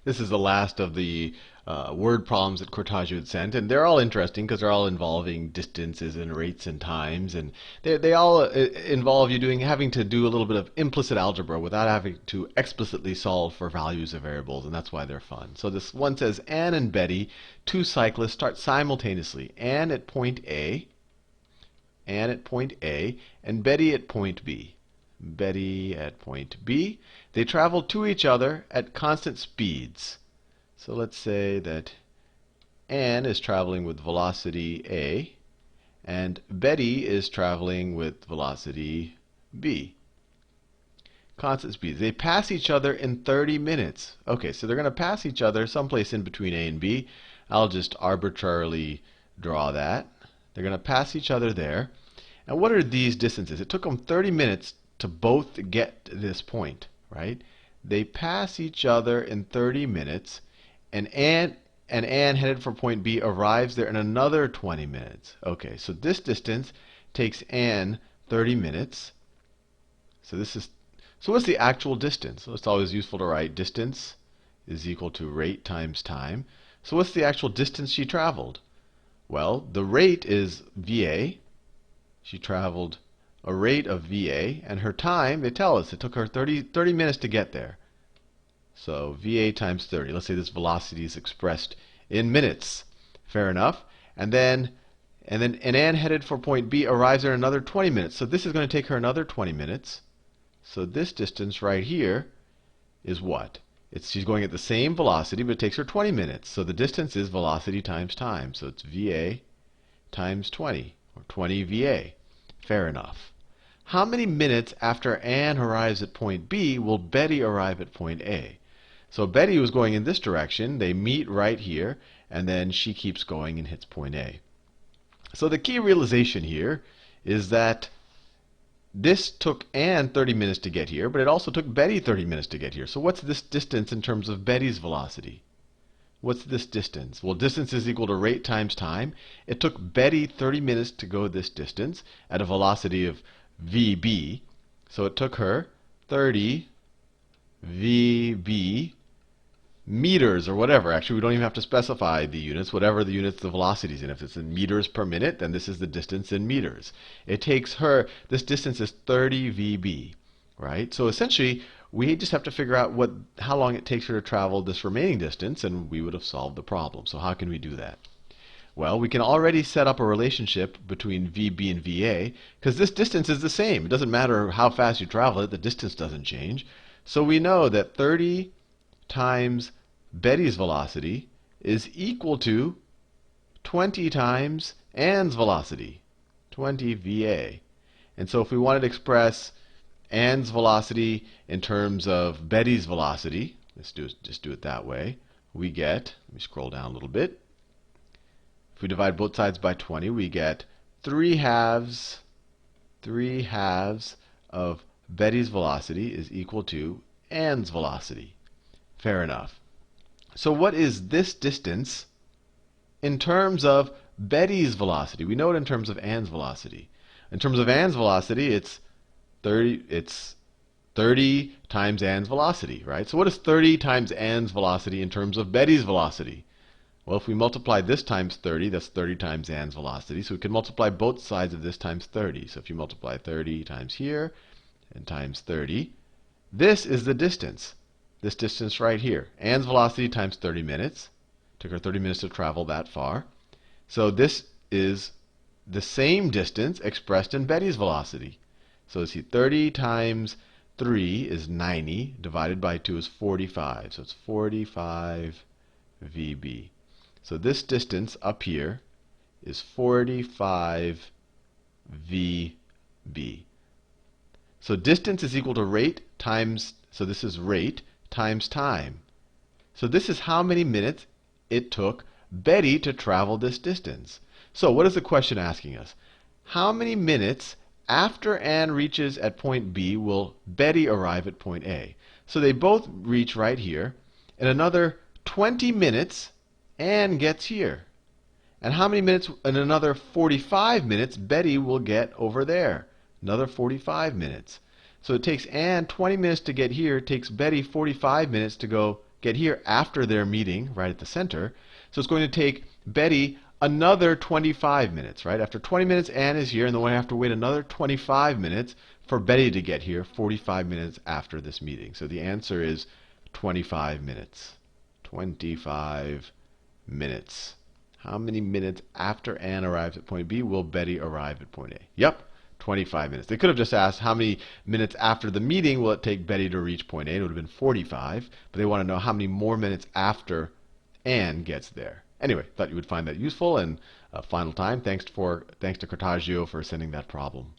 This is the last of the word problems that Cortagio had sent, and they're all interesting because they're all involving distances and rates and times, and they all involve you having to do a little bit of implicit algebra without having to explicitly solve for values of variables, and that's why they're fun. So this one says Anne and Betty, two cyclists, start simultaneously. Anne at point A, and Betty at point B. Betty at point B. They travel to each other at constant speeds. So let's say that Anne is traveling with velocity A, and Betty is traveling with velocity B. Constant speeds. They pass each other in 30 minutes. Okay, so they're going to pass each other someplace in between A and B. I'll just arbitrarily draw that. They're going to pass each other there. And what are these distances? It took them 30 minutes to both get to this point, right? They pass each other in 30 minutes, and Anne headed for point B arrives there in another 20 minutes. Okay, so this distance takes Anne 30 minutes. So what's the actual distance? So it's always useful to write distance is equal to rate times time. So what's the actual distance she traveled? Well, the rate is VA. She traveled a rate of VA, and her time, they tell us, it took her 30 minutes to get there. So VA times 30. Let's say this velocity is expressed in minutes. Fair enough. And Anne headed for point B arrives there in another 20 minutes. So this is going to take her another 20 minutes. So this distance right here is what? She's going at the same velocity, but it takes her 20 minutes. So the distance is velocity times time. So it's VA times 20, or 20 VA. Fair enough. How many minutes after Anne arrives at point B will Betty arrive at point A? So Betty was going in this direction. They meet right here, and then she keeps going and hits point A. So the key realization here is that this took Anne 30 minutes to get here, but it also took Betty 30 minutes to get here. So what's this distance in terms of Betty's velocity? What's this distance? Well, distance is equal to rate times time. It took Betty 30 minutes to go this distance at a velocity of VB. So it took her 30 VB meters or whatever. Actually, we don't even have to specify the units, whatever the units the velocity is in. If it's in meters per minute, then this is the distance in meters. It takes her, this distance is 30 VB, right? So essentially, we just have to figure out how long it takes her to travel this remaining distance, and we would have solved the problem. So how can we do that? Well, we can already set up a relationship between VB and VA, because this distance is the same. It doesn't matter how fast you travel it, the distance doesn't change. So we know that 30 times Betty's velocity is equal to 20 times Anne's velocity, 20 VA. And so if we wanted to express Anne's velocity in terms of Betty's velocity, just do it that way, we get, let me scroll down a little bit. If we divide both sides by 20, we get 3 halves of Betty's velocity is equal to Anne's velocity. Fair enough. So what is this distance in terms of Betty's velocity? We know it in terms of Anne's velocity. In terms of Anne's velocity, it's 30 times Anne's velocity, right? So what is 30 times Anne's velocity in terms of Betty's velocity? Well, if we multiply this times 30, that's 30 times Anne's velocity. So we can multiply both sides of this times 30. So if you multiply 30 times here and times 30, this is the distance. This distance right here. Anne's velocity times 30 minutes. Took her 30 minutes to travel that far. So this is the same distance expressed in Betty's velocity. So let's see, 30 times 3 is 90, divided by 2 is 45. So it's 45 VB. So this distance up here is 45 VB. So distance is equal to rate times, so this is rate times time. So this is how many minutes it took Betty to travel this distance. So what is the question asking us? How many minutes after Anne reaches at point B will Betty arrive at point A? So they both reach right here. In another 20 minutes, Anne gets here. And how many minutes? In another 45 minutes, Betty will get over there. Another 45 minutes. So it takes Anne 20 minutes to get here. It takes Betty 45 minutes to go get here after their meeting right at the center. So it's going to take Betty another 25 minutes, right? After 20 minutes, Anne is here, and then we have to wait another 25 minutes for Betty to get here 45 minutes after this meeting. So the answer is 25 minutes. 25 minutes. How many minutes after Anne arrives at point B will Betty arrive at point A? Yep, 25 minutes. They could have just asked how many minutes after the meeting will it take Betty to reach point A. It would have been 45. But they want to know how many more minutes after Anne gets there. Anyway, thought you would find that useful. And final time, thanks to Cartagio for sending that problem.